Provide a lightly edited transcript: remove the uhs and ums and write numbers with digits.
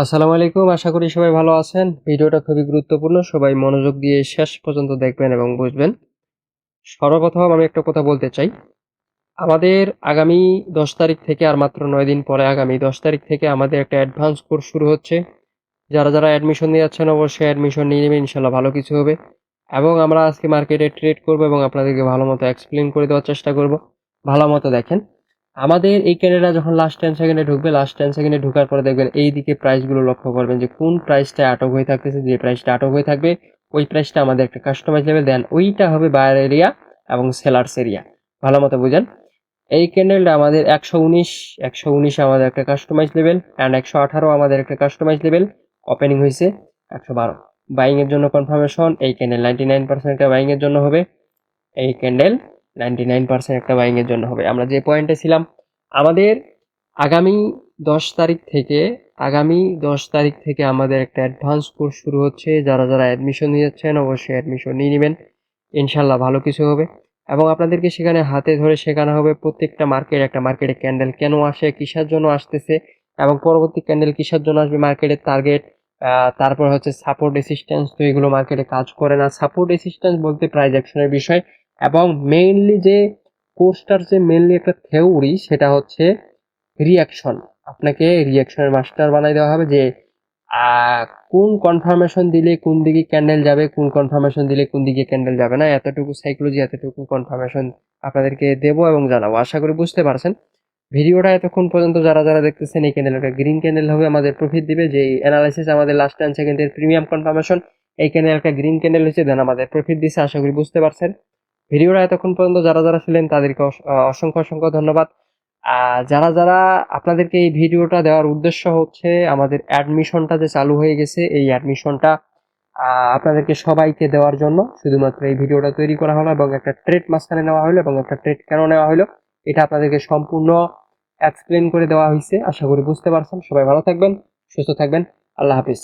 আসসালামু আলাইকুম। আশা করি সবাই ভালো আছেন। ভিডিওটা খুবই গুরুত্বপূর্ণ। সবাই মনোযোগ দিয়ে শেষ পর্যন্ত দেখবেন এবং বুঝবেন। সর্বপ্রথম আমি একটা কথা বলতে চাই। আমাদের আগামী ১০ তারিখ থেকে আর মাত্র ৯ দিন পরে আগামী ১০ তারিখ থেকে আমাদের একটা অ্যাডভান্স কোর্স শুরু হচ্ছে। যারা অ্যাডমিশন নিয়ে যাচ্ছেন অবশ্যই অ্যাডমিশন নিয়ে নেবেন। ইনশাআল্লাহ ভালো কিছু হবে। এবং আমরা আজকে মার্কেটে ট্রেড করব এবং আপনাদেরকে ভালোমতো এক্সপ্লেইন করে দেওয়ার চেষ্টা করব। ভালোমতো দেখেন। আমাদের এই ক্যান্ডেলটা যখন লাস্ট 10 সেকেন্ডে ঢুকবে, লাস্ট 10 সেকেন্ডে ঢোকার পরে দেখবেন এইদিকে প্রাইসগুলো লক্ষ্য করবেন যে কোন প্রাইসটায় আটক হয়ে থাকতেছে। যে প্রাইসটা আটক হয়ে থাকবে ওই প্রাইসটা আমাদের একটা কাস্টমাইজ লেভেল দেন। ওইটা হবে বায়ার এরিয়া এবং সেলার্স এরিয়া। ভালোমতো বুঝেন। এই ক্যান্ডেলটা আমাদের ১১৯ আমাদের একটা কাস্টমাইজ লেভেল অ্যান্ড ১১৮ আমাদের একটা কাস্টমাইজ লেভেল। ওপেনিং হয়েছে ১১২। বাইং এর জন্য কনফার্মেশন এই ক্যান্ডেল 99% একটা বাইং এর জন্য হবে। এই ক্যান্ডেল 99% একটা বাইং এর জন্য হবে। আমরা যে পয়েন্টে ছিলাম আমাদের আগামী ১০ তারিখ থেকে আগামী ১০ তারিখ থেকে আমাদের একটা অ্যাডভান্স কোর্স শুরু হচ্ছে। যারা অ্যাডমিশন নিয়ে যাচ্ছেন অবশ্যই অ্যাডমিশন নিয়ে নিবেন। ইনশাআল্লাহ ভালো কিছু হবে এবং আপনাদেরকে সেখানে হাতে ধরে শেখানো হবে প্রত্যেকটা একটা মার্কেটে ক্যান্ডেল কেন আসে, কিসের জন্য আসতেছে এবং পরবর্তী ক্যান্ডেল কিসের জন্য আসবে, মার্কেটের টার্গেট, তারপর হচ্ছে সাপোর্ট রেসিস্ট্যান্স। তো এগুলো মার্কেটে কাজ করে না। সাপোর্ট রেসিস্ট্যান্স বলতে প্রাইস অ্যাকশনের বিষয় এবং মেইনলি যে কোর্সটার যে মেইনলি একটা থিওরি সেটা হচ্ছে রিঅ্যাকশন। আপনাকে রিঅ্যাকশনের মাস্টার বানাই দেওয়া হবে যে আহ, কোন কনফার্মেশন দিলে কোন দিকে ক্যান্ডেল যাবে, কোন কনফার্মেশন দিলে কোন দিকে ক্যান্ডেল যাবে না, এতটুকু সাইকোলজি এতটুকু কনফার্মেশন আপনাদেরকে দেবো এবং জানাবো। আশা করি বুঝতে পারছেন। ভিডিওটা এতক্ষণ পর্যন্ত যারা দেখতেছেন এই ক্যান্ডেল একটা গ্রিন ক্যান্ডেল হবে আমাদের প্রফিট দিবে। যে অ্যানালাইসিস আমাদের লাস্ট 10 সেকেন্ডের প্রিমিয়াম কনফার্মেশন এই ক্যান্ডেল একটা গ্রিন ক্যান্ডেল হচ্ছে দেন আমাদের প্রফিট দিছে। আশা করি বুঝতে পারছেন। ভিডিওটা এতক্ষণ পর্যন্ত যারা ছিলেন তাদেরকে অসংখ্য ধন্যবাদ। যারা আপনাদেরকে এই ভিডিওটা দেওয়ার উদ্দেশ্য হচ্ছে আমাদের অ্যাডমিশনটা যে চালু হয়ে গেছে এই অ্যাডমিশনটা আপনাদেরকে সবাইকে দেওয়ার জন্য শুধুমাত্র এই ভিডিওটা তৈরি করা হলো এবং একটা ট্রেড মাঝখানে নেওয়া হলো এবং একটা ট্রেড কেন নেওয়া হলো এটা আপনাদেরকে সম্পূর্ণ এক্সপ্লেন করে দেওয়া হয়েছে। আশা করি বুঝতে পারছেন। সবাই ভালো থাকবেন, সুস্থ থাকবেন। আল্লাহ হাফিজ।